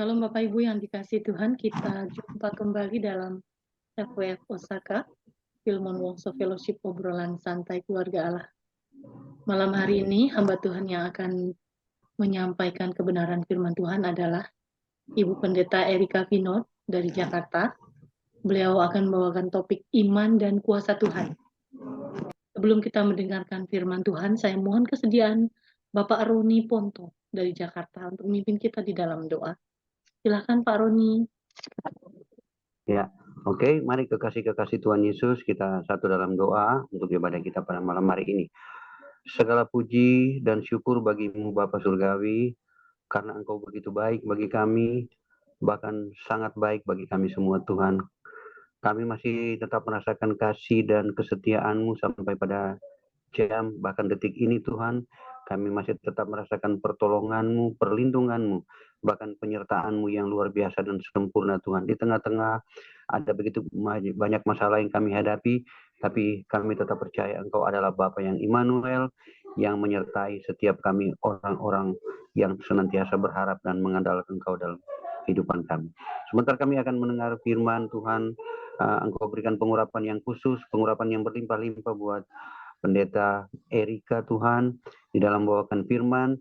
Shalom Bapak Ibu yang dikasihi Tuhan, kita jumpa kembali dalam FWF Osaka, Philmon Workshop Fellowship obrolan santai keluarga Allah. Malam hari ini, hamba Tuhan yang akan menyampaikan kebenaran firman Tuhan adalah Ibu Pendeta Erika Vinod dari Jakarta. Beliau akan membawakan topik iman dan kuasa Tuhan. Sebelum kita mendengarkan firman Tuhan, saya mohon kesediaan Bapak Roni Ponto dari Jakarta untuk memimpin kita di dalam doa. Silakan Pak Roni. Ya, oke. Mari kekasih-kekasih Tuhan Yesus, kita satu dalam doa untuk ibadah kita pada malam hari ini. Segala puji dan syukur bagimu Bapa Surgawi, karena Engkau begitu baik bagi kami, bahkan sangat baik bagi kami semua Tuhan. Kami masih tetap merasakan kasih dan kesetiaan-Mu sampai pada jam, bahkan detik ini Tuhan. Kami masih tetap merasakan pertolongan-Mu, perlindungan-Mu, bahkan penyertaan-Mu yang luar biasa dan sempurna Tuhan. Di tengah-tengah ada begitu banyak masalah yang kami hadapi, tapi kami tetap percaya Engkau adalah Bapa yang Immanuel, yang menyertai setiap kami orang-orang yang senantiasa berharap dan mengandalkan Engkau dalam kehidupan kami. Sebentar kami akan mendengar firman Tuhan, Engkau berikan pengurapan yang khusus, pengurapan yang berlimpah-limpah buat Pendeta Erika Tuhan, di dalam membawakan firman,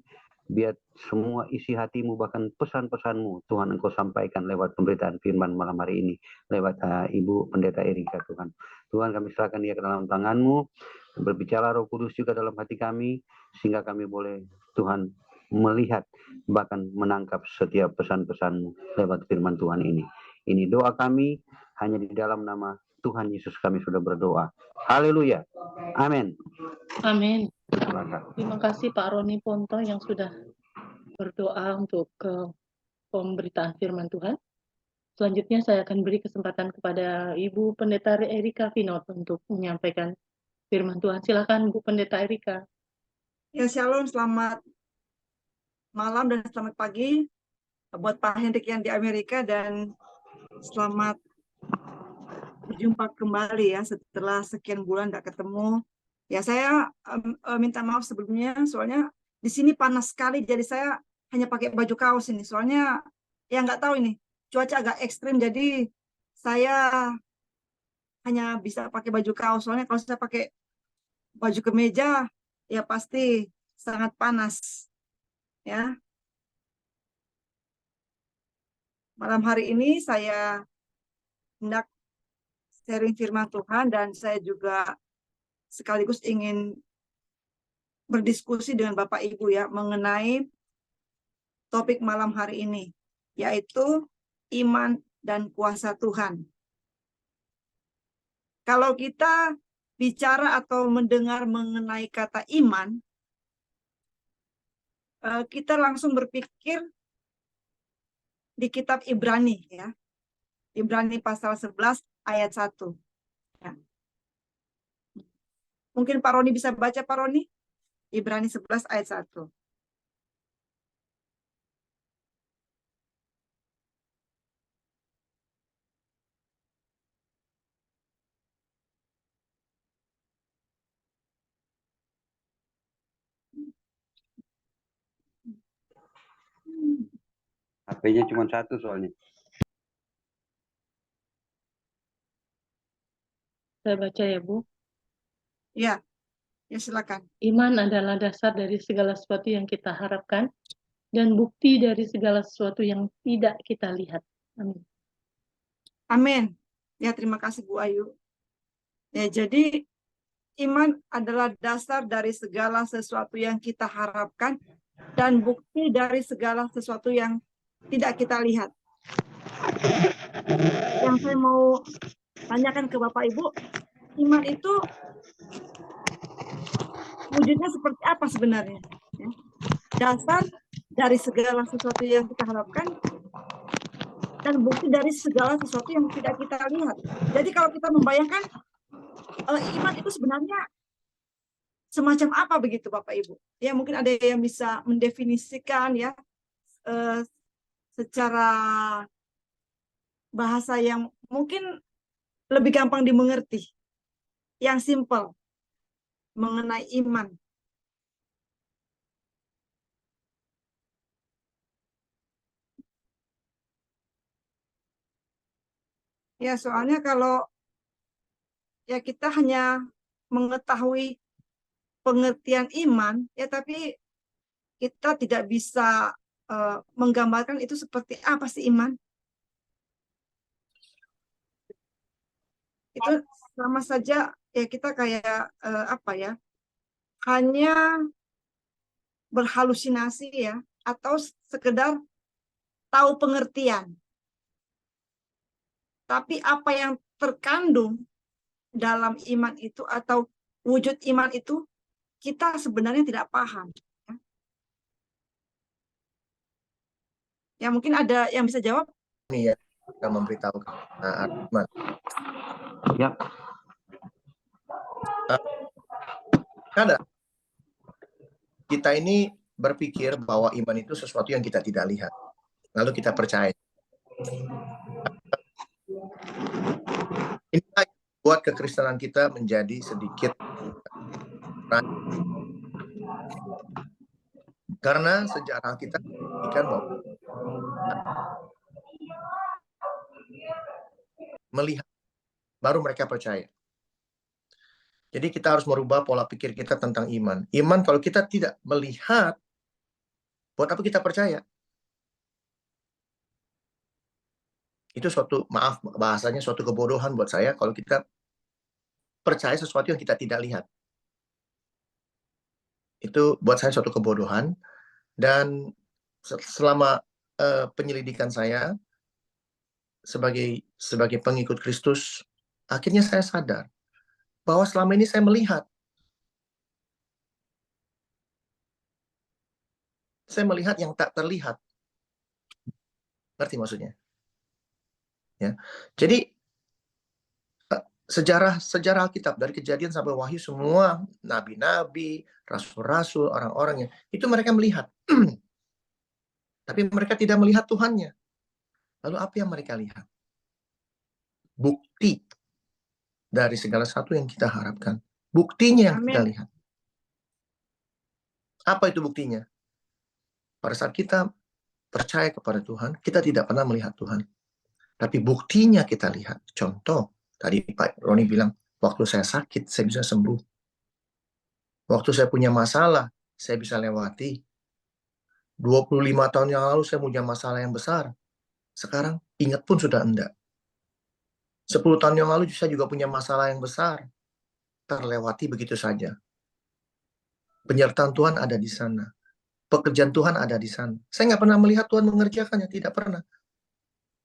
biar semua isi hatimu, bahkan pesan-pesanmu, Tuhan Engkau sampaikan lewat pemberitaan firman malam hari ini, lewat Ibu Pendeta Erika Tuhan. Tuhan, kami serahkan dia ke dalam tangan-Mu, berbicara Roh Kudus juga dalam hati kami, sehingga kami boleh Tuhan melihat, bahkan menangkap setiap pesan-pesan-Mu lewat firman Tuhan ini. Ini doa kami, hanya di dalam nama Tuhan Yesus kami sudah berdoa. Haleluya. Amin. Amin. Terima kasih Pak Roni Ponto yang sudah berdoa untuk pemberitaan firman Tuhan. Selanjutnya saya akan beri kesempatan kepada Ibu Pendeta Erika Vinod untuk menyampaikan firman Tuhan. Silakan Bu Pendeta Erika. Ya, shalom, selamat malam dan selamat pagi buat Pak Hendrik yang di Amerika, dan selamat berjumpa kembali ya setelah sekian bulan nggak ketemu. Ya, saya minta maaf sebelumnya, soalnya di sini panas sekali, jadi saya hanya pakai baju kaos ini. Soalnya ya nggak tahu ini cuaca agak ekstrim, jadi saya hanya bisa pakai baju kaos. Soalnya kalau saya pakai baju kemeja, ya pasti sangat panas. Ya, malam hari ini saya hendak sharing firman Tuhan, dan saya juga sekaligus ingin berdiskusi dengan Bapak Ibu ya mengenai topik malam hari ini, yaitu iman dan kuasa Tuhan. Kalau kita bicara atau mendengar mengenai kata iman, kita langsung berpikir di kitab Ibrani ya. Ibrani pasal 11 ayat 1. Ya. Mungkin Pak Roni bisa baca, Pak Roni? Ibrani 11 ayat 1. HP-nya cuma satu soalnya. Saya baca ya Bu. Ya, ya silakan. Iman adalah dasar dari segala sesuatu yang kita harapkan dan bukti dari segala sesuatu yang tidak kita lihat. Amin. Amin. Ya, terima kasih Bu Ayu. Ya, jadi iman adalah dasar dari segala sesuatu yang kita harapkan dan bukti dari segala sesuatu yang tidak kita lihat. Yang saya mau tanyakan ke Bapak Ibu, iman itu wujudnya seperti apa sebenarnya? Ya. Dasar dari segala sesuatu yang kita harapkan dan bukti dari segala sesuatu yang tidak kita lihat. Jadi kalau kita membayangkan iman itu sebenarnya semacam apa begitu Bapak Ibu? Ya, mungkin ada yang bisa mendefinisikan ya secara bahasa yang mungkin lebih gampang dimengerti, yang simple mengenai iman. Ya, soalnya kalau ya kita hanya mengetahui pengertian iman, ya tapi kita tidak bisa menggambarkan itu seperti apa sih iman. Itu sama saja ya kita kayak apa ya, hanya berhalusinasi ya, atau sekedar tahu pengertian. Tapi apa yang terkandung dalam iman itu atau wujud iman itu kita sebenarnya tidak paham. Ya mungkin ada yang bisa jawab. Ini ya, kita memberitahukan iman. Ya, Ada. Kita ini berpikir bahwa iman itu sesuatu yang kita tidak lihat. Lalu kita percaya. Ini buat kekristenan kita menjadi sedikit karena sejarah kita membuktikan bahwa melihat baru mereka percaya. Jadi kita harus merubah pola pikir kita tentang iman. Iman kalau kita tidak melihat, buat apa kita percaya? Itu suatu, maaf bahasanya, suatu kebodohan buat saya kalau kita percaya sesuatu yang kita tidak lihat. Itu buat saya suatu kebodohan. Dan selama penyelidikan saya sebagai pengikut Kristus, akhirnya saya sadar bahwa selama ini saya melihat. Saya melihat yang tak terlihat. Ngerti maksudnya? Ya. Jadi sejarah Alkitab dari Kejadian sampai Wahyu, semua nabi-nabi, rasul-rasul, orang-orang itu mereka melihat. Tapi mereka tidak melihat Tuhannya. Lalu apa yang mereka lihat? Bukti dari segala sesuatu yang kita harapkan. Buktinya yang kita lihat. Apa itu buktinya? Pada saat kita percaya kepada Tuhan, kita tidak pernah melihat Tuhan. Tapi buktinya kita lihat. Contoh, tadi Pak Roni bilang, waktu saya sakit, saya bisa sembuh. Waktu saya punya masalah, saya bisa lewati. 25 tahun yang lalu saya punya masalah yang besar. Sekarang ingat pun sudah enggak. 10 tahun yang lalu saya juga punya masalah yang besar. Terlewati begitu saja. Penyertaan Tuhan ada di sana. Pekerjaan Tuhan ada di sana. Saya nggak pernah melihat Tuhan mengerjakannya, tidak pernah.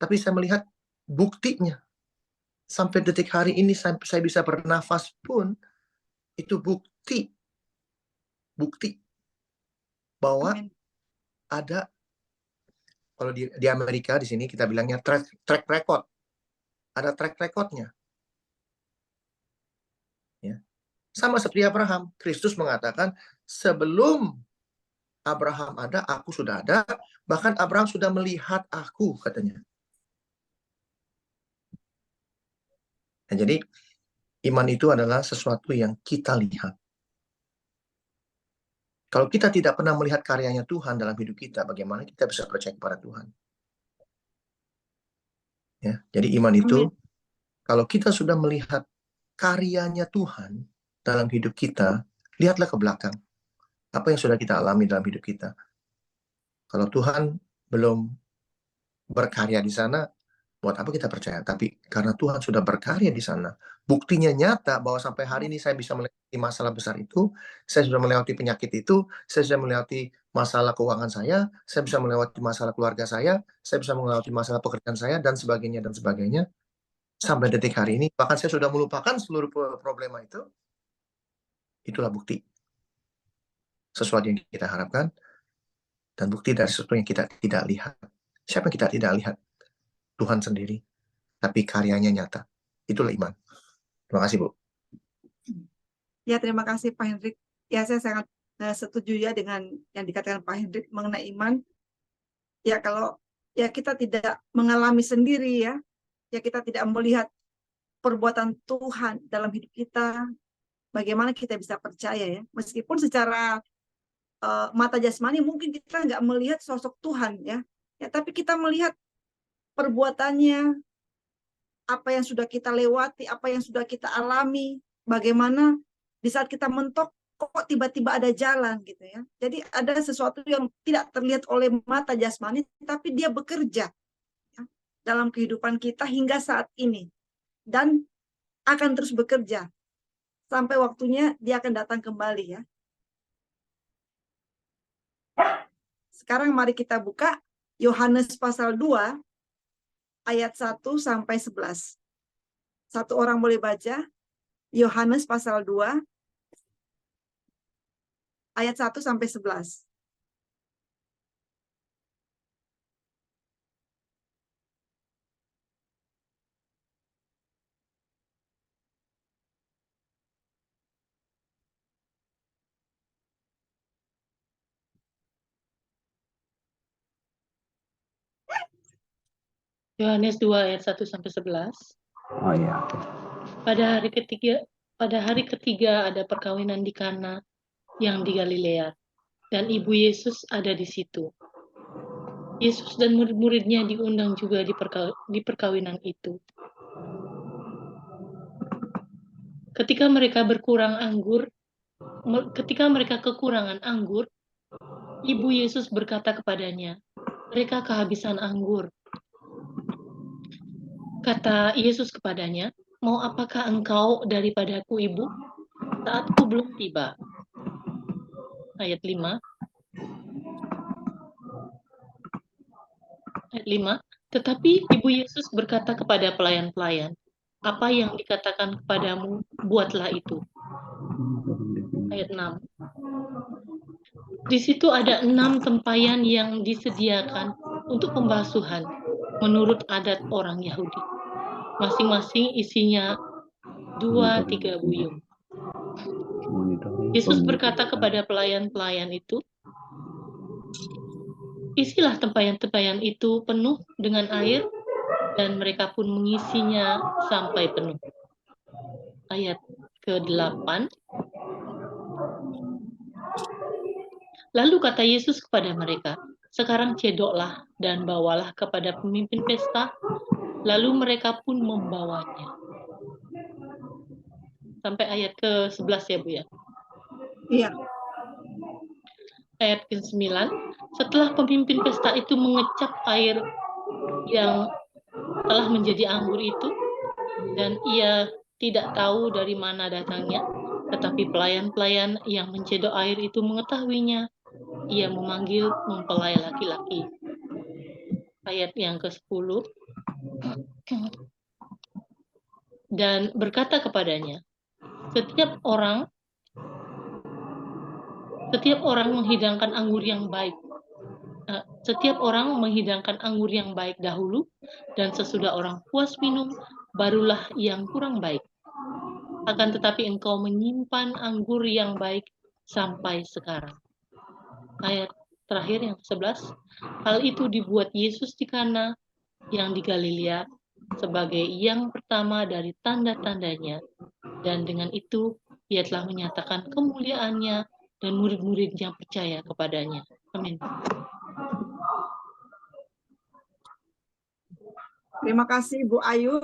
Tapi saya melihat buktinya. Sampai detik hari ini saya bisa bernafas pun, itu bukti. Bukti bahwa ada, kalau di Amerika, di sini kita bilangnya track record. Ada track recordnya. Ya. Sama seperti Abraham. Kristus mengatakan, sebelum Abraham ada, aku sudah ada. Bahkan Abraham sudah melihat aku, katanya. Nah, jadi iman itu adalah sesuatu yang kita lihat. Kalau kita tidak pernah melihat karyanya Tuhan dalam hidup kita, bagaimana kita bisa percaya kepada Tuhan? Ya, jadi iman itu, kalau kita sudah melihat karyanya Tuhan dalam hidup kita, lihatlah ke belakang. Apa yang sudah kita alami dalam hidup kita? Kalau Tuhan belum berkarya di sana, buat apa kita percaya? Tapi karena Tuhan sudah berkarya di sana, buktinya nyata bahwa sampai hari ini saya bisa melewati masalah besar itu, saya sudah melewati penyakit itu, saya sudah melewati masalah keuangan saya bisa melewati masalah keluarga saya bisa melewati masalah pekerjaan saya, dan sebagainya. Sampai detik hari ini, bahkan saya sudah melupakan seluruh problema itu. Itulah bukti. Sesuatu yang kita harapkan, dan bukti dari sesuatu yang kita tidak lihat. Siapa yang kita tidak lihat? Tuhan sendiri. Tapi karyanya nyata. Itulah iman. Terima kasih, Bu. Ya, terima kasih Pak Hendrik. Ya, saya sangat setuju ya dengan yang dikatakan Pak Hendrik mengenai iman. Ya, kalau ya kita tidak mengalami sendiri ya kita tidak melihat perbuatan Tuhan dalam hidup kita, bagaimana kita bisa percaya ya? Meskipun secara mata jasmani mungkin kita nggak melihat sosok Tuhan ya, tapi kita melihat perbuatannya, apa yang sudah kita lewati, apa yang sudah kita alami, bagaimana di saat kita mentok, kok tiba-tiba ada jalan gitu ya. Jadi ada sesuatu yang tidak terlihat oleh mata jasmani, tapi dia bekerja ya, dalam kehidupan kita hingga saat ini. Dan akan terus bekerja. Sampai waktunya dia akan datang kembali ya. Sekarang mari kita buka Yohanes pasal 2, ayat 1 sampai 11. Satu orang boleh baca. Yohanes pasal 2, ayat 1 sampai 11. Yohanes 2 ayat 1 sampai 11. Oh iya. Pada hari ketiga ada perkawinan di Kana yang di Galilea, dan ibu Yesus ada di situ. Yesus dan murid-muridnya diundang juga di perkawinan itu. Ketika mereka kekurangan anggur, ibu Yesus berkata kepadanya, "Mereka kehabisan anggur." Kata Yesus kepadanya, "Mau apakah engkau daripadaku, ibu? Saatku belum tiba." Ayat 5. Tetapi ibu Yesus berkata kepada pelayan-pelayan, "Apa yang dikatakan kepadamu, buatlah itu." Ayat 6. Di situ ada 6 tempayan yang disediakan untuk pembasuhan menurut adat orang Yahudi. Masing-masing isinya 2-3 buyung. Yesus berkata kepada pelayan-pelayan itu, "Isilah tempayan-tempayan itu penuh dengan air," dan mereka pun mengisinya sampai penuh. Ayat ke-8. Lalu kata Yesus kepada mereka, "Sekarang cedoklah dan bawalah kepada pemimpin pesta." Lalu mereka pun membawanya. Sampai ayat ke-11 ya, Bu ya? Iya. Ayat ke-9. Setelah pemimpin pesta itu mengecap air yang telah menjadi anggur itu, dan ia tidak tahu dari mana datangnya, tetapi pelayan-pelayan yang mencedok air itu mengetahuinya. Ia memanggil mempelai laki-laki. Ayat yang ke-10. Dan berkata kepadanya, setiap orang menghidangkan anggur yang baik. Setiap orang menghidangkan anggur yang baik dahulu, dan sesudah orang puas minum, barulah yang kurang baik. Akan tetapi engkau menyimpan anggur yang baik sampai sekarang. Ayat terakhir yang ke-11. Hal itu dibuat Yesus di Kana yang di Galilea sebagai yang pertama dari tanda-tandanya, dan dengan itu ia telah menyatakan kemuliaannya dan murid-muridnya percaya kepadanya. Amin. Terima kasih Bu Ayu.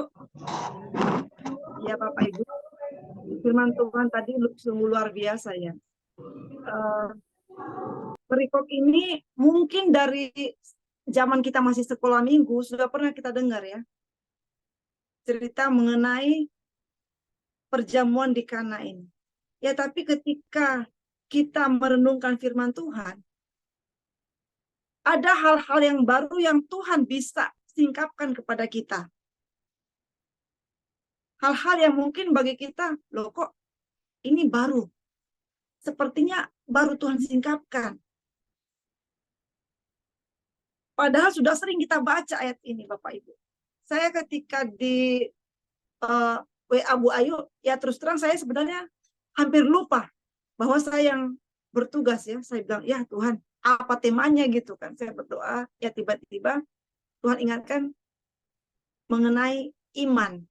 Ya Bapak Ibu. Firman Tuhan tadi sungguh luar biasa ya. Perikop ini mungkin dari zaman kita masih sekolah minggu sudah pernah kita dengar ya. Cerita mengenai perjamuan di Kana ini. Ya tapi ketika kita merenungkan firman Tuhan, ada hal-hal yang baru yang Tuhan bisa singkapkan kepada kita. Hal-hal yang mungkin bagi kita, loh kok ini baru. Sepertinya baru Tuhan singkapkan. Padahal sudah sering kita baca ayat ini Bapak Ibu. Saya ketika di WA Bu Ayu, ya terus terang saya sebenarnya hampir lupa bahwa saya yang bertugas ya. Saya bilang, ya Tuhan, apa temanya gitu kan. Saya berdoa, ya tiba-tiba Tuhan ingatkan mengenai iman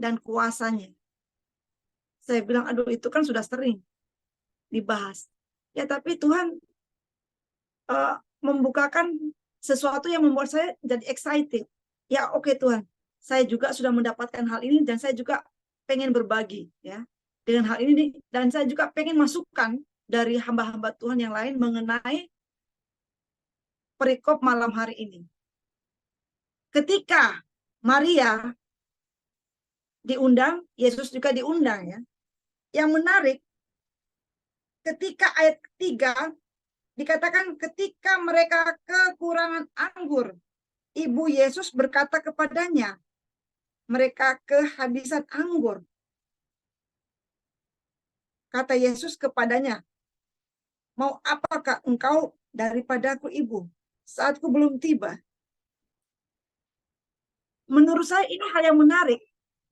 dan kuasanya. Saya bilang, aduh itu kan sudah sering dibahas. Ya tapi Tuhan membukakan sesuatu yang membuat saya jadi excited. Ya oke Tuhan, saya juga sudah mendapatkan hal ini dan saya juga pengen berbagi ya dengan hal ini, dan saya juga pengen masukan dari hamba-hamba Tuhan yang lain mengenai perikop malam hari ini. Ketika Maria diundang, Yesus juga diundang ya. Yang menarik, ketika ayat ketiga dikatakan ketika mereka kekurangan anggur, ibu Yesus berkata kepadanya, mereka kehabisan anggur. Kata Yesus kepadanya, mau apakah engkau daripadaku ibu, saatku belum tiba. Menurut saya ini hal yang menarik.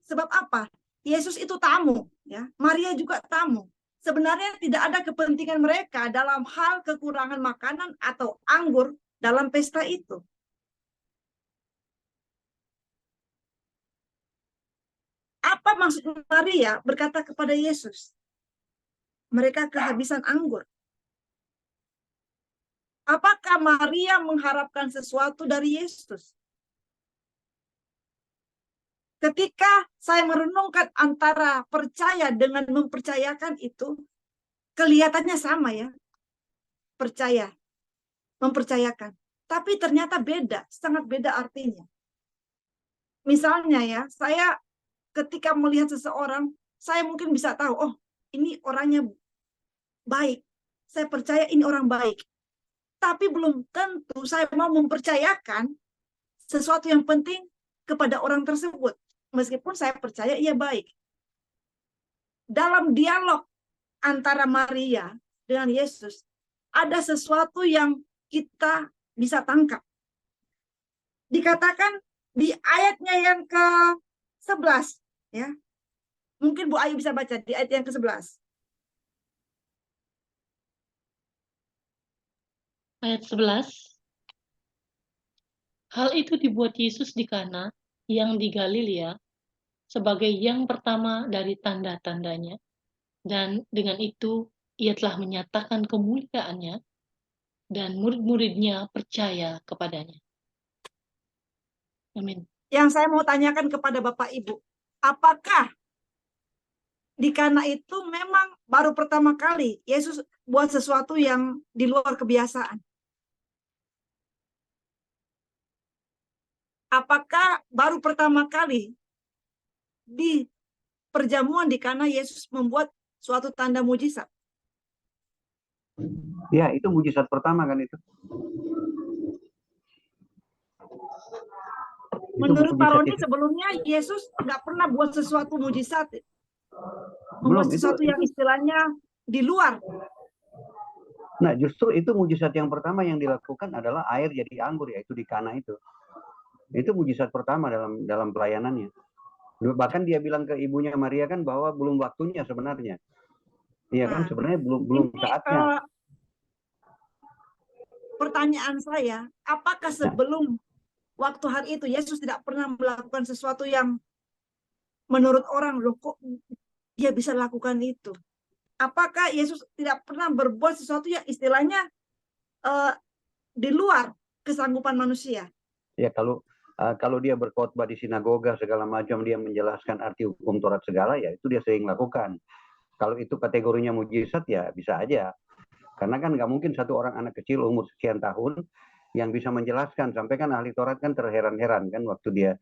Sebab apa? Yesus itu tamu, ya. Maria juga tamu. Sebenarnya tidak ada kepentingan mereka dalam hal kekurangan makanan atau anggur dalam pesta itu. Apa maksud Maria berkata kepada Yesus? Mereka kehabisan anggur. Apakah Maria mengharapkan sesuatu dari Yesus? Ketika saya merenungkan antara percaya dengan mempercayakan itu, kelihatannya sama ya. Percaya, mempercayakan. Tapi ternyata beda, sangat beda artinya. Misalnya ya, saya ketika melihat seseorang, saya mungkin bisa tahu, oh ini orangnya baik. Saya percaya ini orang baik. Tapi belum tentu saya mau mempercayakan sesuatu yang penting kepada orang tersebut. Meskipun saya percaya ia baik. Dalam dialog antara Maria dengan Yesus, ada sesuatu yang kita bisa tangkap. Dikatakan di ayatnya yang ke-11, ya. Mungkin Bu Ayu bisa baca di ayat yang ke-11. Ayat 11. Hal itu dibuat Yesus di Kana yang di Galilea sebagai yang pertama dari tanda-tandanya, dan dengan itu ia telah menyatakan kemuliaannya, dan murid-muridnya percaya kepadanya. Amin. Yang saya mau tanyakan kepada Bapak Ibu, apakah di Kana itu memang baru pertama kali Yesus buat sesuatu yang di luar kebiasaan? Apakah baru pertama kali di perjamuan di Kana Yesus membuat suatu tanda mujizat? Ya, itu mujizat pertama kan itu. Menurut Pak Roni sebelumnya Yesus nggak pernah buat sesuatu mujizat. Membuat sesuatu yang istilahnya di luar. Nah, justru itu mujizat yang pertama yang dilakukan adalah air jadi anggur, yaitu di Kana itu. Itu mujizat pertama dalam pelayanannya. Bahkan dia bilang ke ibunya Maria kan bahwa belum waktunya sebenarnya. Iya kan, sebenarnya belum saatnya. Pertanyaan saya, apakah sebelum waktu hari itu Yesus tidak pernah melakukan sesuatu yang menurut orang, loh kok dia bisa lakukan itu? Apakah Yesus tidak pernah berbuat sesuatu yang istilahnya di luar kesanggupan manusia? Ya, kalau dia berkhotbah di sinagoga segala macam, dia menjelaskan arti hukum Taurat segala, ya itu dia sering lakukan. Kalau itu kategorinya mujizat ya bisa aja. Karena kan nggak mungkin satu orang anak kecil umur sekian tahun yang bisa menjelaskan. Sampai kan ahli Taurat kan terheran-heran kan waktu dia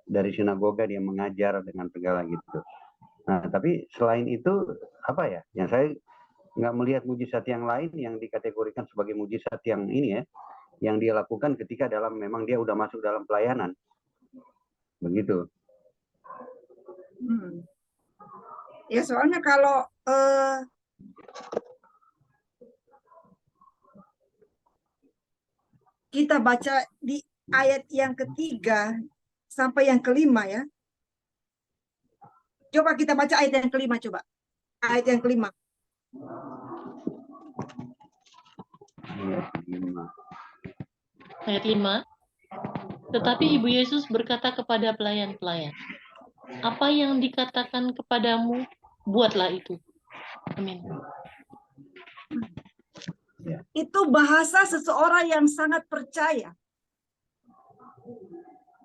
dari sinagoga dia mengajar dengan segala gitu. Nah, tapi selain itu apa ya? Yang saya nggak melihat mujizat yang lain yang dikategorikan sebagai mujizat yang ini ya, yang dia lakukan ketika memang dia udah masuk dalam pelayanan. Begitu. Ya soalnya kalau kita baca di ayat yang ketiga sampai yang kelima ya. Coba kita baca ayat yang kelima, coba. Ayat yang kelima. Ayat 5. Tetapi Ibu Yesus berkata kepada pelayan-pelayan, apa yang dikatakan kepadamu, buatlah itu. Amin. Itu bahasa seseorang yang sangat percaya.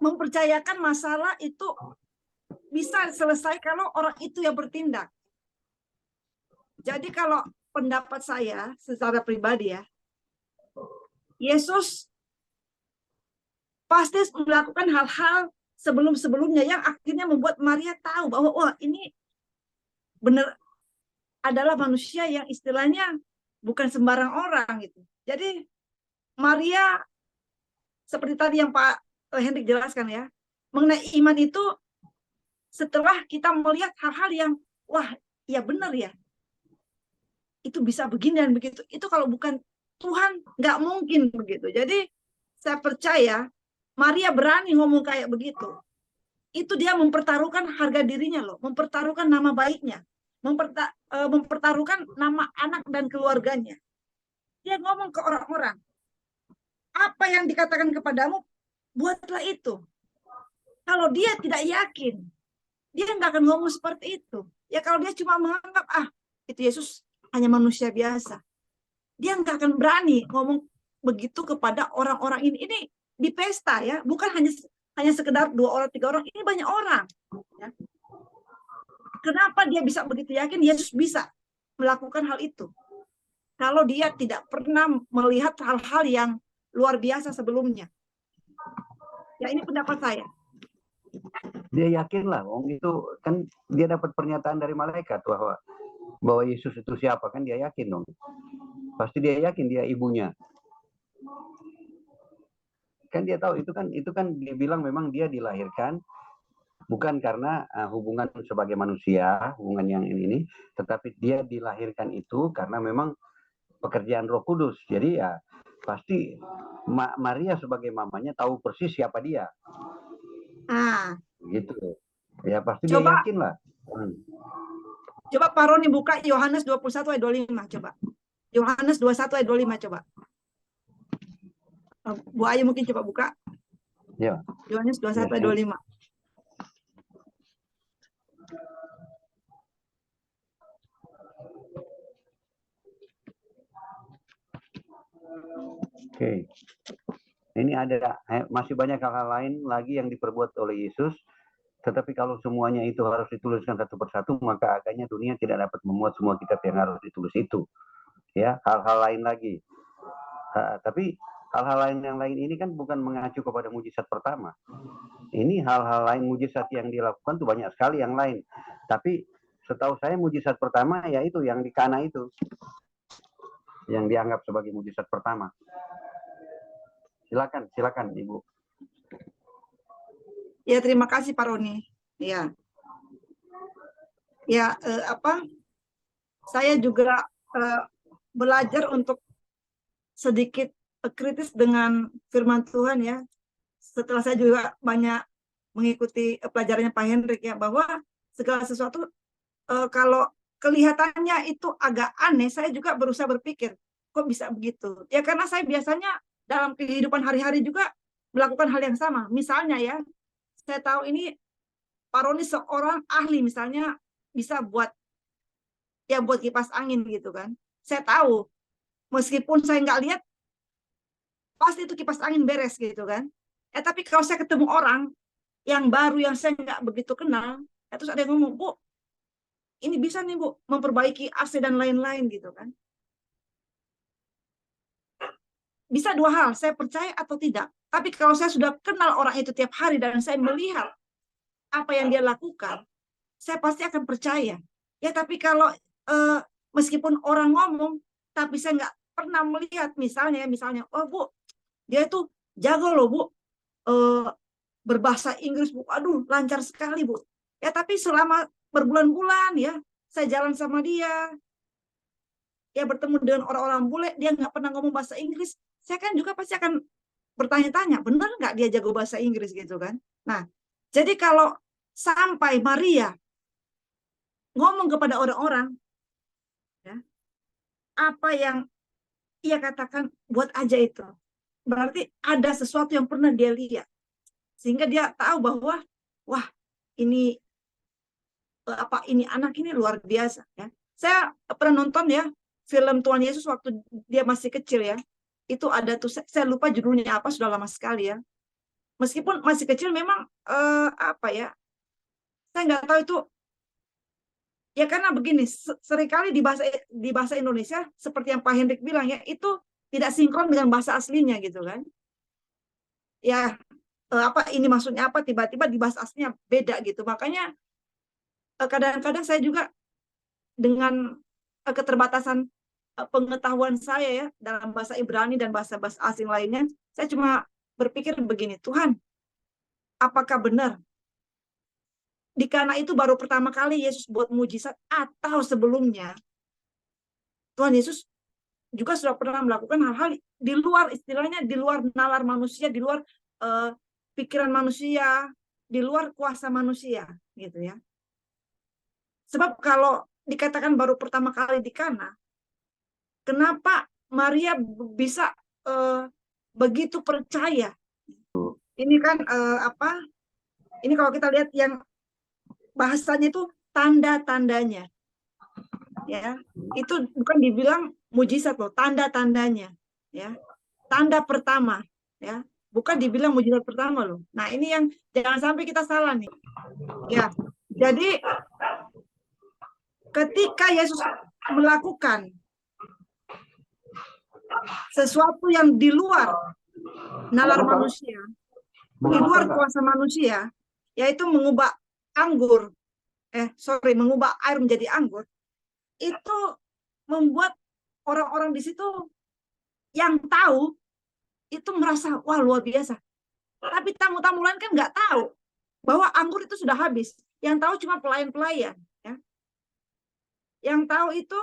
mempercayakan masalah itu bisa selesai kalau orang itu yang bertindak. Jadi kalau pendapat saya secara pribadi ya, Yesus pasti melakukan hal-hal sebelum-sebelumnya yang akhirnya membuat Maria tahu bahwa wah ini benar adalah manusia yang istilahnya bukan sembarang orang gitu. Jadi Maria seperti tadi yang Pak Hendrik jelaskan ya, mengenai iman itu setelah kita melihat hal-hal yang wah ya benar ya, itu bisa begini dan begitu. Itu kalau bukan Tuhan nggak mungkin begitu. Jadi saya percaya Maria berani ngomong kayak begitu. Itu dia mempertaruhkan harga dirinya loh, mempertaruhkan nama baiknya, mempertaruhkan nama anak dan keluarganya. Dia ngomong ke orang-orang, apa yang dikatakan kepadamu, buatlah itu. Kalau dia tidak yakin, dia nggak akan ngomong seperti itu. Ya kalau dia cuma menganggap, itu Yesus hanya manusia biasa. Dia nggak akan berani ngomong begitu kepada orang-orang ini. Ini di pesta ya, bukan hanya sekedar 2 orang, 3 orang, ini banyak orang. Ya. Kenapa dia bisa begitu yakin Yesus bisa melakukan hal itu? Kalau dia tidak pernah melihat hal-hal yang luar biasa sebelumnya. Ya ini pendapat saya. Dia yakin lah, itu kan dia dapat pernyataan dari malaikat bahwa Yesus itu siapa, kan dia yakin dong. Pasti dia yakin dia ibunya. Kan dia tahu itu kan dia bilang memang dia dilahirkan bukan karena hubungan sebagai manusia, hubungan yang ini, tetapi dia dilahirkan itu karena memang pekerjaan Roh Kudus. Jadi ya pasti Maria sebagai mamanya tahu persis siapa dia. Gitu. Ya pasti dia yakin lah. Coba Pak Roni buka Yohanes 21 ayat 25 coba. Yohanes 21 ayat 25 coba. Bu Ayu mungkin coba buka. Ya. Yohanes 21 ayat 25. Oke. Ini ada masih banyak hal-hal lain lagi yang diperbuat oleh Yesus. Tetapi kalau semuanya itu harus dituliskan satu persatu, maka agaknya dunia tidak dapat memuat semua kitab yang harus ditulis itu. Ya, hal-hal lain lagi. Tapi hal-hal lain yang lain ini kan bukan mengacu kepada mujizat pertama. Ini hal-hal lain mujizat yang dilakukan tuh banyak sekali yang lain. Tapi setahu saya mujizat pertama yaitu yang di Kana itu. Yang dianggap sebagai mujizat pertama. Silakan Ibu. Ya, terima kasih Pak Roni. Ya. Ya, saya juga belajar untuk sedikit kritis dengan firman Tuhan ya. Setelah saya juga banyak mengikuti pelajarannya Pak Hendrik ya, bahwa segala sesuatu kalau kelihatannya itu agak aneh, saya juga berusaha berpikir, kok bisa begitu? Ya karena saya biasanya dalam kehidupan hari-hari juga melakukan hal yang sama. Misalnya ya, saya tahu ini Pak Roni seorang ahli misalnya bisa buat kipas angin gitu kan. Saya tahu meskipun saya nggak lihat pasti itu kipas angin beres gitu kan. Tapi kalau saya ketemu orang yang baru yang saya nggak begitu kenal, terus ada yang ngomong, Bu, ini bisa nih Bu memperbaiki AC dan lain-lain gitu kan. Bisa 2 hal, saya percaya atau tidak. Tapi kalau saya sudah kenal orang itu tiap hari dan saya melihat apa yang dia lakukan, saya pasti akan percaya. Ya, tapi kalau meskipun orang ngomong, tapi saya nggak pernah melihat, misalnya, oh Bu, dia itu jago loh Bu, berbahasa Inggris Bu, aduh lancar sekali Bu. Ya, tapi selama berbulan-bulan ya, saya jalan sama dia, ya bertemu dengan orang-orang bule, dia nggak pernah ngomong bahasa Inggris, saya kan juga pasti akan bertanya-tanya, benar nggak dia jago bahasa Inggris gitu kan? Nah, jadi kalau sampai Maria ngomong kepada orang-orang, ya, apa yang ia katakan buat aja itu, berarti ada sesuatu yang pernah dia lihat, sehingga dia tahu bahwa, wah ini anak ini luar biasa. Ya. Saya pernah nonton ya film Tuhan Yesus waktu dia masih kecil ya. Itu ada tuh, saya lupa judulnya apa, sudah lama sekali ya. meskipun masih kecil memang apa ya, saya nggak tahu itu ya, karena begini, seringkali di bahasa Indonesia seperti yang Pak Hendrik bilang ya, itu tidak sinkron dengan bahasa aslinya gitu kan. Ya, apa ini maksudnya apa, tiba-tiba di bahasa aslinya beda gitu. Makanya kadang-kadang saya juga dengan keterbatasan pengetahuan saya ya dalam bahasa Ibrani dan bahasa-bahasa asing lainnya, saya cuma berpikir begini, Tuhan, apakah benar di Kana itu baru pertama kali Yesus buat mujizat, atau sebelumnya Tuhan Yesus juga sudah pernah melakukan hal-hal di luar, istilahnya di luar nalar manusia, di luar pikiran manusia, di luar kuasa manusia gitu ya. Sebab kalau dikatakan baru pertama kali di Kana, kenapa Maria bisa begitu percaya? Ini kan apa? Ini kalau kita lihat yang bahasanya itu tanda-tandanya, ya, itu bukan dibilang mujizat loh, tanda-tandanya, ya, tanda pertama, ya, bukan dibilang mujizat pertama loh. Nah ini yang jangan sampai kita salah nih, ya. Jadi ketika Yesus melakukan sesuatu yang di luar nalar manusia, di luar kuasa manusia, yaitu mengubah mengubah air menjadi anggur, itu membuat orang-orang di situ yang tahu itu merasa wah luar biasa. Tapi tamu-tamu lain kan nggak tahu bahwa anggur itu sudah habis. Yang tahu cuma pelayan-pelayan. Ya. Yang tahu itu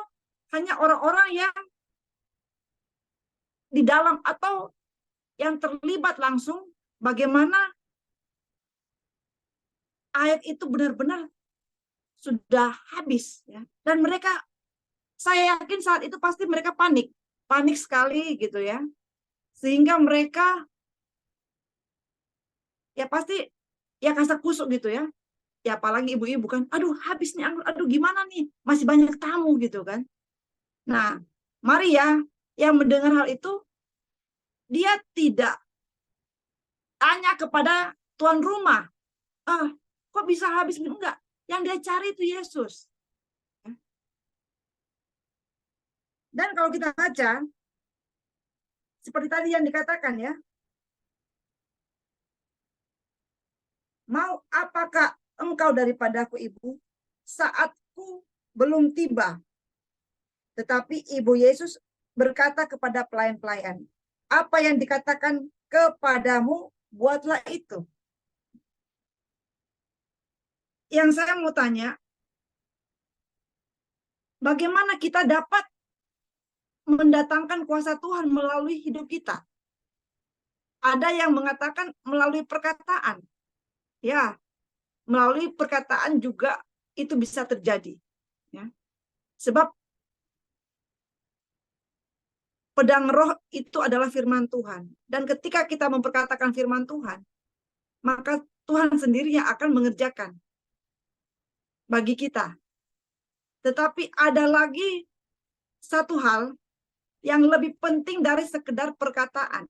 hanya orang-orang yang di dalam atau yang terlibat langsung bagaimana air itu benar-benar sudah habis. Ya. Dan mereka, saya yakin saat itu pasti mereka panik sekali gitu ya, sehingga mereka ya pasti ya kasak kusuk gitu ya. Ya apalagi ibu-ibu kan, aduh habis nih anggur, aduh gimana nih, masih banyak tamu gitu kan. Nah, Maria yang mendengar hal itu, dia tidak tanya kepada tuan rumah, kok bisa habis? Enggak, yang dia cari itu Yesus. Dan kalau kita baca, seperti tadi yang dikatakan ya, mau apakah engkau daripadaku ibu, saatku belum tiba. Tetapi ibu Yesus berkata kepada pelayan-pelayan, apa yang dikatakan kepadamu, buatlah itu. Yang saya mau tanya, bagaimana kita dapat mendatangkan kuasa Tuhan melalui hidup kita? Ada yang mengatakan melalui perkataan. Ya, melalui perkataan juga itu bisa terjadi. Ya. Sebab pedang roh itu adalah firman Tuhan. Dan ketika kita memperkatakan firman Tuhan, maka Tuhan sendiri yang akan mengerjakan bagi kita. Tetapi ada lagi satu hal yang lebih penting dari sekedar perkataan,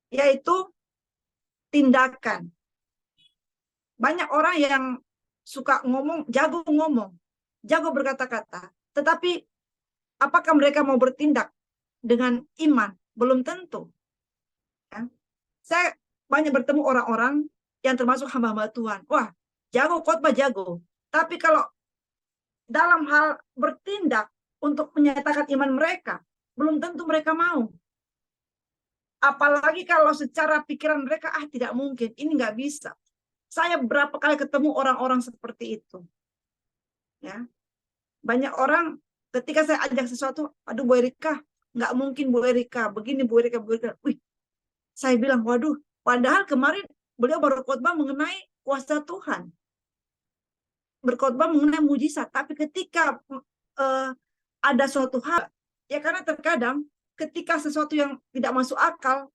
yaitu tindakan. Banyak orang yang suka ngomong, jago berkata-kata, tetapi apakah mereka mau bertindak dengan iman? Belum tentu. Ya. Saya banyak bertemu orang-orang yang termasuk hamba-hamba Tuhan. Wah, jago khotbah, jago. Tapi kalau dalam hal bertindak untuk menyatakan iman mereka, belum tentu mereka mau. Apalagi kalau secara pikiran mereka, tidak mungkin, ini nggak bisa. Saya berapa kali ketemu orang-orang seperti itu. Ya, banyak orang ketika saya ajak sesuatu, aduh Bu Erika, nggak mungkin Bu Erika, begini Bu Erika, wih, saya bilang, waduh, padahal kemarin beliau baru khotbah mengenai kuasa Tuhan, berkhotbah mengenai mujizat, tapi ketika ada suatu hal, ya karena terkadang ketika sesuatu yang tidak masuk akal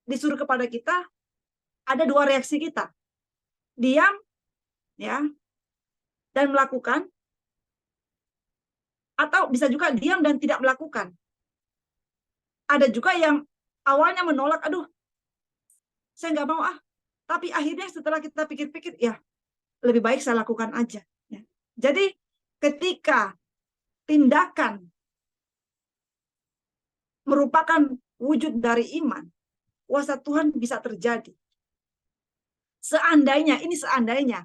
disuruh kepada kita, ada dua reaksi kita, diam, ya, dan melakukan, atau bisa juga diam dan tidak melakukan. Ada juga yang awalnya menolak, aduh, Saya nggak mau ah. Tapi akhirnya setelah kita pikir-pikir, ya lebih baik saya lakukan aja. Ya. Jadi ketika tindakan merupakan wujud dari iman, kuasa Tuhan bisa terjadi. Seandainya, ini seandainya,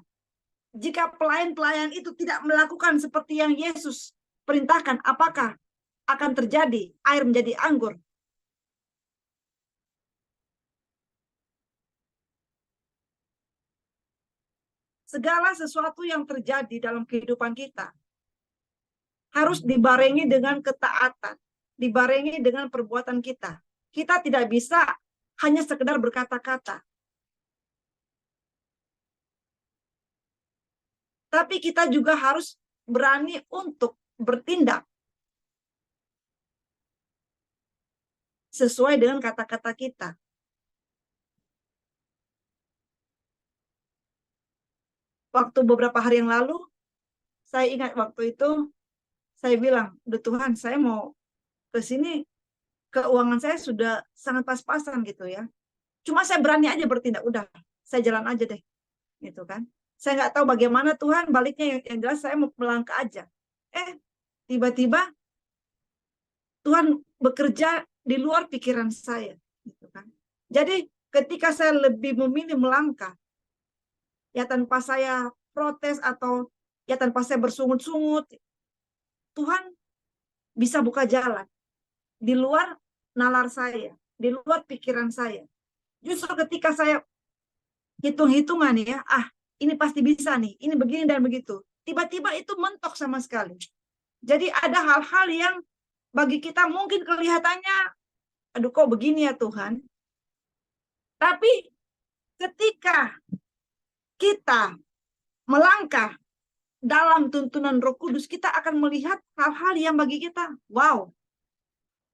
jika pelayan-pelayan itu tidak melakukan seperti yang Yesus perintahkan, apakah akan terjadi air menjadi anggur? Segala sesuatu yang terjadi dalam kehidupan kita harus dibarengi dengan ketaatan, dibarengi dengan perbuatan kita. Kita tidak bisa hanya sekedar berkata-kata. Tapi kita juga harus berani untuk bertindak sesuai dengan kata-kata kita. Waktu beberapa hari yang lalu, saya ingat waktu itu, saya bilang, "Duh Tuhan, saya mau ke sini, keuangan saya sudah sangat pas-pasan gitu ya. Cuma saya berani aja bertindak, udah, saya jalan aja deh." Gitu kan. Saya nggak tahu bagaimana Tuhan baliknya, yang jelas saya mau melangkah aja. Tiba-tiba Tuhan bekerja di luar pikiran saya. Gitu kan. Jadi ketika saya lebih memilih melangkah, ya tanpa saya protes atau ya tanpa saya bersungut-sungut, Tuhan bisa buka jalan di luar nalar saya, di luar pikiran saya. Justru ketika saya hitung-hitungan ya, ini pasti bisa nih, ini begini dan begitu. Tiba-tiba itu mentok sama sekali. Jadi ada hal-hal yang bagi kita mungkin kelihatannya, aduh kok begini ya Tuhan. Tapi ketika kita melangkah dalam tuntunan Roh Kudus, kita akan melihat hal-hal yang bagi kita, wow,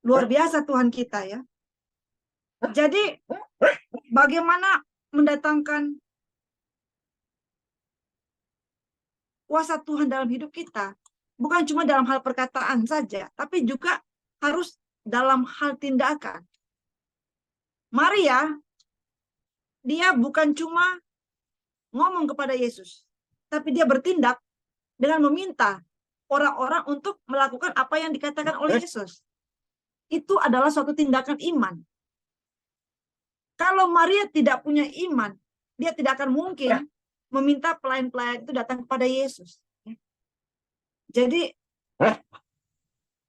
luar biasa Tuhan kita ya. Jadi bagaimana mendatangkan kuasa Tuhan dalam hidup kita, bukan cuma dalam hal perkataan saja, tapi juga harus dalam hal tindakan. Maria, dia bukan cuma ngomong kepada Yesus, tapi dia bertindak dengan meminta orang-orang untuk melakukan apa yang dikatakan oleh Yesus. Itu adalah suatu tindakan iman. Kalau Maria tidak punya iman, dia tidak akan mungkin meminta pelayan-pelayan itu datang kepada Yesus. Jadi,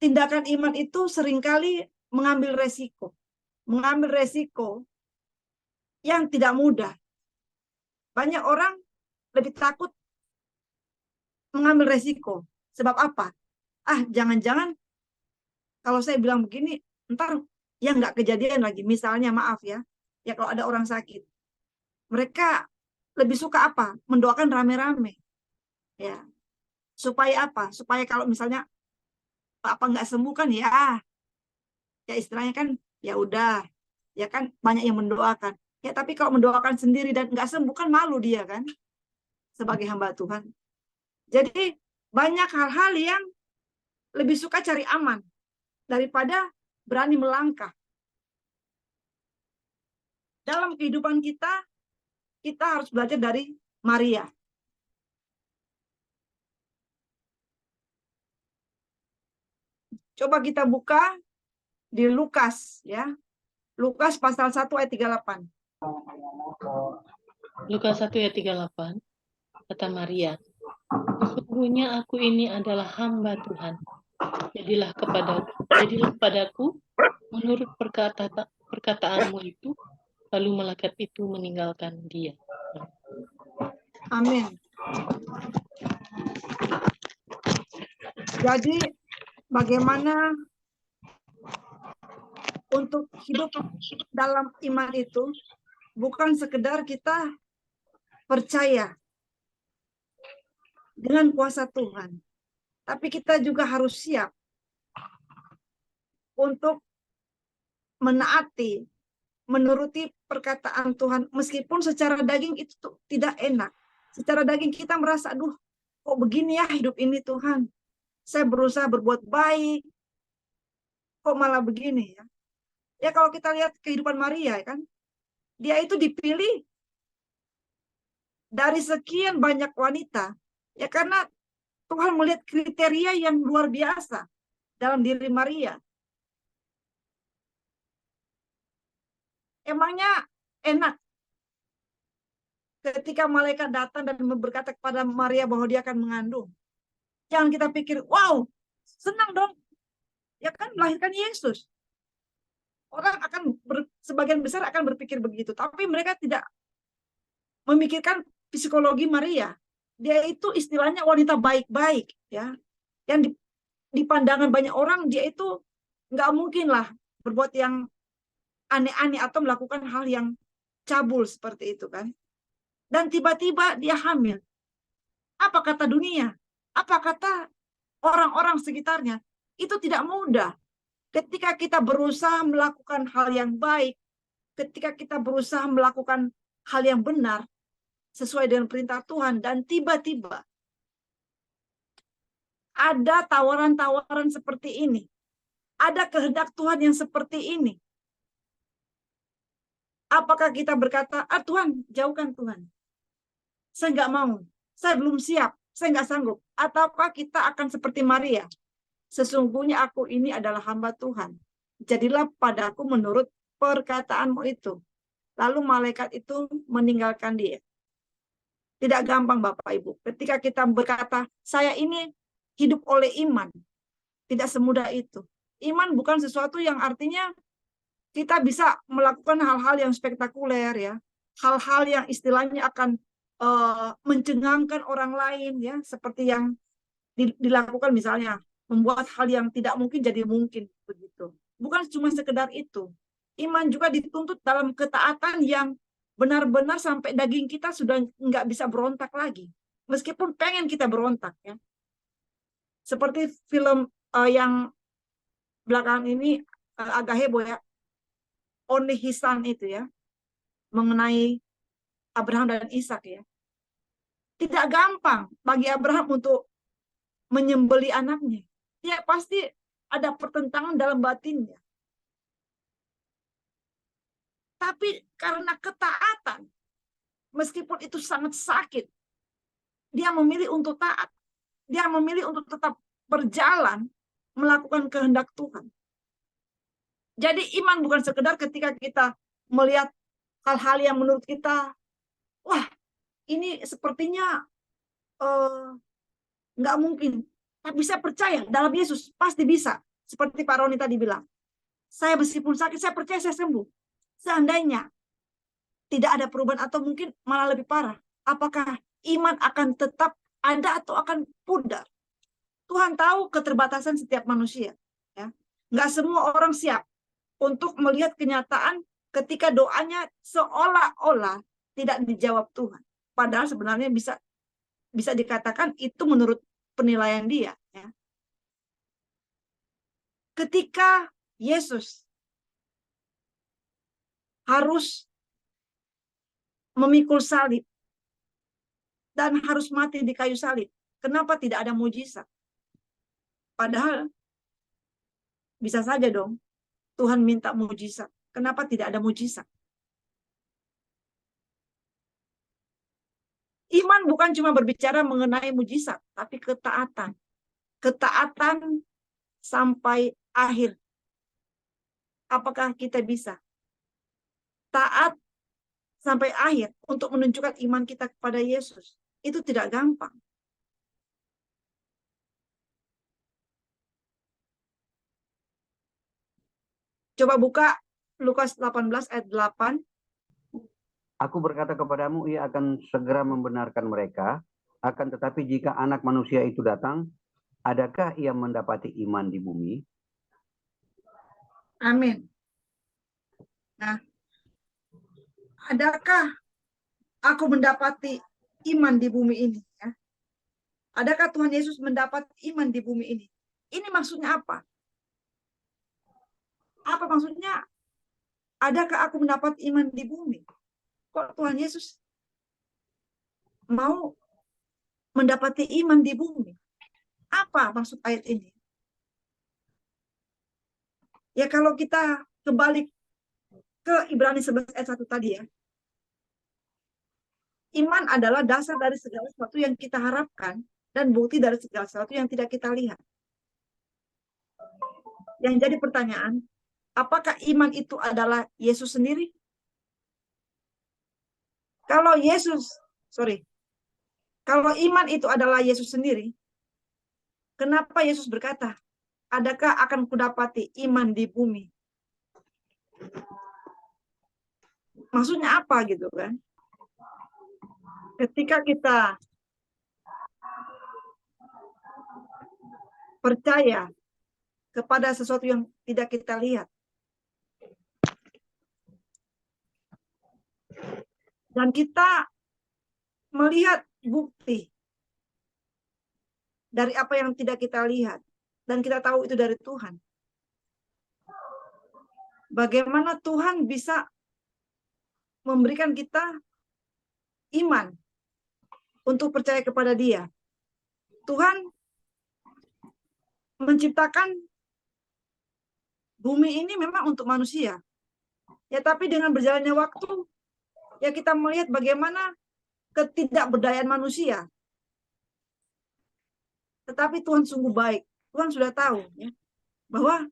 tindakan iman itu seringkali mengambil resiko. Mengambil resiko yang tidak mudah. Banyak orang lebih takut mengambil resiko. Sebab apa? Jangan-jangan kalau saya bilang begini, ntar ya nggak kejadian lagi. Misalnya, maaf ya, kalau ada orang sakit, mereka lebih suka apa? Mendoakan rame-rame. Ya. Supaya apa? Supaya kalau misalnya apa nggak sembuh kan ya istilahnya kan ya udah, ya kan banyak yang mendoakan. Ya tapi kalau mendoakan sendiri dan nggak sembuh kan malu dia kan sebagai hamba Tuhan. Jadi banyak hal-hal yang lebih suka cari aman daripada berani melangkah. Dalam kehidupan kita harus belajar dari Maria. Coba kita buka di Lukas ya. Lukas pasal 1 ayat 38. Lukas 1 ayat 38, kata Maria, "Sesungguhnya aku ini adalah hamba Tuhan. Jadilah padaku menurut perkataanmu itu." Lalu malaikat itu meninggalkan dia. Amin. Jadi bagaimana untuk hidup dalam iman itu bukan sekedar kita percaya dengan kuasa Tuhan, tapi kita juga harus siap untuk menaati, menuruti perkataan Tuhan, meskipun secara daging itu tidak enak. Secara daging kita merasa, aduh, kok begini ya hidup ini Tuhan. Saya berusaha berbuat baik, kok malah begini ya. Ya kalau kita lihat kehidupan Maria kan, Dia itu dipilih dari sekian banyak wanita. Ya karena Tuhan melihat kriteria yang luar biasa dalam diri Maria. Emangnya enak ketika malaikat datang dan berkata kepada Maria bahwa dia akan mengandung? Jangan kita pikir, wow, senang dong. Ya kan melahirkan Yesus. Orang akan sebagian besar akan berpikir begitu, tapi mereka tidak memikirkan psikologi Maria. Dia itu istilahnya wanita baik-baik, ya. Yang di pandangan banyak orang dia itu nggak mungkin lah berbuat yang aneh-aneh atau melakukan hal yang cabul seperti itu kan. Dan tiba-tiba dia hamil. Apa kata dunia? Apa kata orang-orang sekitarnya? Itu tidak mudah. Ketika kita berusaha melakukan hal yang baik, ketika kita berusaha melakukan hal yang benar, sesuai dengan perintah Tuhan, dan tiba-tiba ada tawaran-tawaran seperti ini. Ada kehendak Tuhan yang seperti ini. Apakah kita berkata, Tuhan, jauhkan Tuhan. Saya nggak mau. Saya belum siap. Saya nggak sanggup. Ataukah kita akan seperti Maria? Sesungguhnya aku ini adalah hamba Tuhan. Jadilah padaku menurut perkataanmu itu. Lalu malaikat itu meninggalkan dia. Tidak gampang Bapak Ibu. Ketika kita berkata, saya ini hidup oleh iman. Tidak semudah itu. Iman bukan sesuatu yang artinya kita bisa melakukan hal-hal yang spektakuler, ya. Hal-hal yang istilahnya akan mencengangkan orang lain, ya, seperti yang dilakukan misalnya membuat hal yang tidak mungkin jadi mungkin begitu. Bukan cuma sekedar itu. Iman juga dituntut dalam ketaatan yang benar-benar sampai daging kita sudah nggak bisa berontak lagi. Meskipun pengen kita berontak, ya. Seperti film yang belakangan ini agak heboh, ya. Only His Son itu, ya. Mengenai Abraham dan Ishak, ya. Tidak gampang bagi Abraham untuk menyembeli anaknya. Ya pasti ada pertentangan dalam batinnya. Tapi karena ketaatan, meskipun itu sangat sakit, dia memilih untuk taat. Dia memilih untuk tetap berjalan melakukan kehendak Tuhan. Jadi iman bukan sekedar ketika kita melihat hal-hal yang menurut kita, wah ini sepertinya nggak mungkin. Tapi saya percaya dalam Yesus pasti bisa. Seperti Pak Roni tadi bilang. Saya meskipun sakit, saya percaya saya sembuh. Seandainya tidak ada perubahan atau mungkin malah lebih parah, apakah iman akan tetap ada atau akan pudar? Tuhan tahu keterbatasan setiap manusia. Ya. Nggak semua orang siap untuk melihat kenyataan ketika doanya seolah-olah tidak dijawab Tuhan. Padahal sebenarnya bisa dikatakan itu menurut penilaian dia. Ya. Ketika Yesus harus memikul salib dan harus mati di kayu salib, kenapa tidak ada mujizat? Padahal bisa saja dong Tuhan minta mujizat. Kenapa tidak ada mujizat? Iman bukan cuma berbicara mengenai mujizat, tapi ketaatan. Ketaatan sampai akhir. Apakah kita bisa taat sampai akhir untuk menunjukkan iman kita kepada Yesus? Itu tidak gampang. Coba buka Lukas 18 ayat 8. Aku berkata kepadamu, ia akan segera membenarkan mereka. Akan tetapi jika anak manusia itu datang, adakah ia mendapati iman di bumi? Amin. Nah, adakah aku mendapati iman di bumi ini? Ya? Adakah Tuhan Yesus mendapat iman di bumi ini? Ini maksudnya apa? Apa maksudnya? Adakah aku mendapat iman di bumi? Kok Tuhan Yesus mau mendapati iman di bumi? Apa maksud ayat ini? Ya kalau kita kembali ke Ibrani 11 ayat 1 tadi ya. Iman adalah dasar dari segala sesuatu yang kita harapkan dan bukti dari segala sesuatu yang tidak kita lihat. Yang jadi pertanyaan, apakah iman itu adalah Yesus sendiri? Kalau iman itu adalah Yesus sendiri, kenapa Yesus berkata, adakah akan kudapati iman di bumi? Maksudnya apa gitu kan? Ketika kita percaya kepada sesuatu yang tidak kita lihat, dan kita melihat bukti dari apa yang tidak kita lihat, dan kita tahu itu dari Tuhan. Bagaimana Tuhan bisa memberikan kita iman untuk percaya kepada Dia? Tuhan menciptakan bumi ini memang untuk manusia. Ya, tapi dengan berjalannya waktu, ya kita melihat bagaimana ketidakberdayaan manusia. Tetapi Tuhan sungguh baik. Tuhan sudah tahu ya, bahwa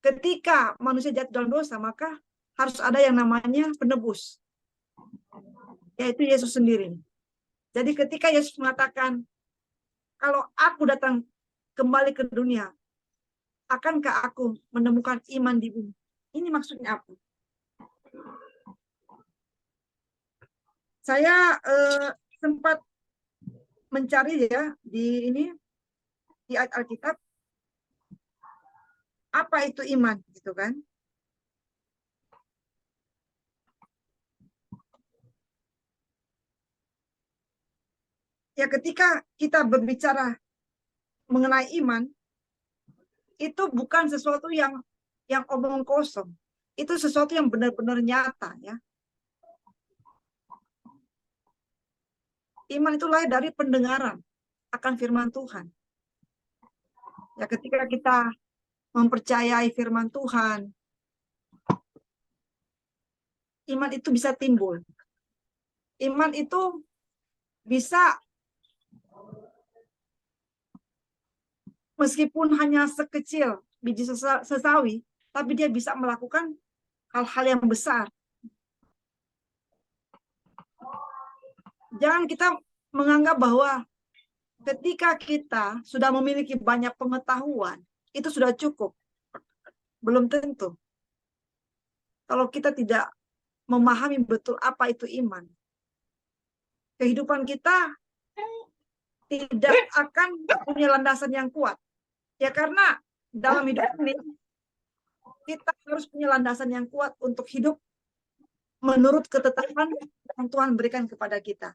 ketika manusia jatuh dalam dosa, maka harus ada yang namanya penebus, yaitu Yesus sendiri. Jadi ketika Yesus mengatakan, kalau aku datang kembali ke dunia, akankah aku menemukan iman di bumi? Ini maksudnya apa? Saya sempat mencari ya di ayat Alkitab, apa itu iman, gitu kan? Ya, ketika kita berbicara mengenai iman, itu bukan sesuatu yang omong kosong. Itu sesuatu yang benar-benar nyata ya. Iman itu lahir dari pendengaran akan firman Tuhan. Ya, ketika kita mempercayai firman Tuhan, iman itu bisa timbul. Iman itu bisa, meskipun hanya sekecil biji sesawi, tapi dia bisa melakukan hal-hal yang besar. Jangan kita menganggap bahwa ketika kita sudah memiliki banyak pengetahuan, itu sudah cukup. Belum tentu. Kalau kita tidak memahami betul apa itu iman, kehidupan kita tidak akan punya landasan yang kuat. Ya, karena dalam hidup ini kita harus punya landasan yang kuat untuk hidup menurut ketetapan yang Tuhan berikan kepada kita.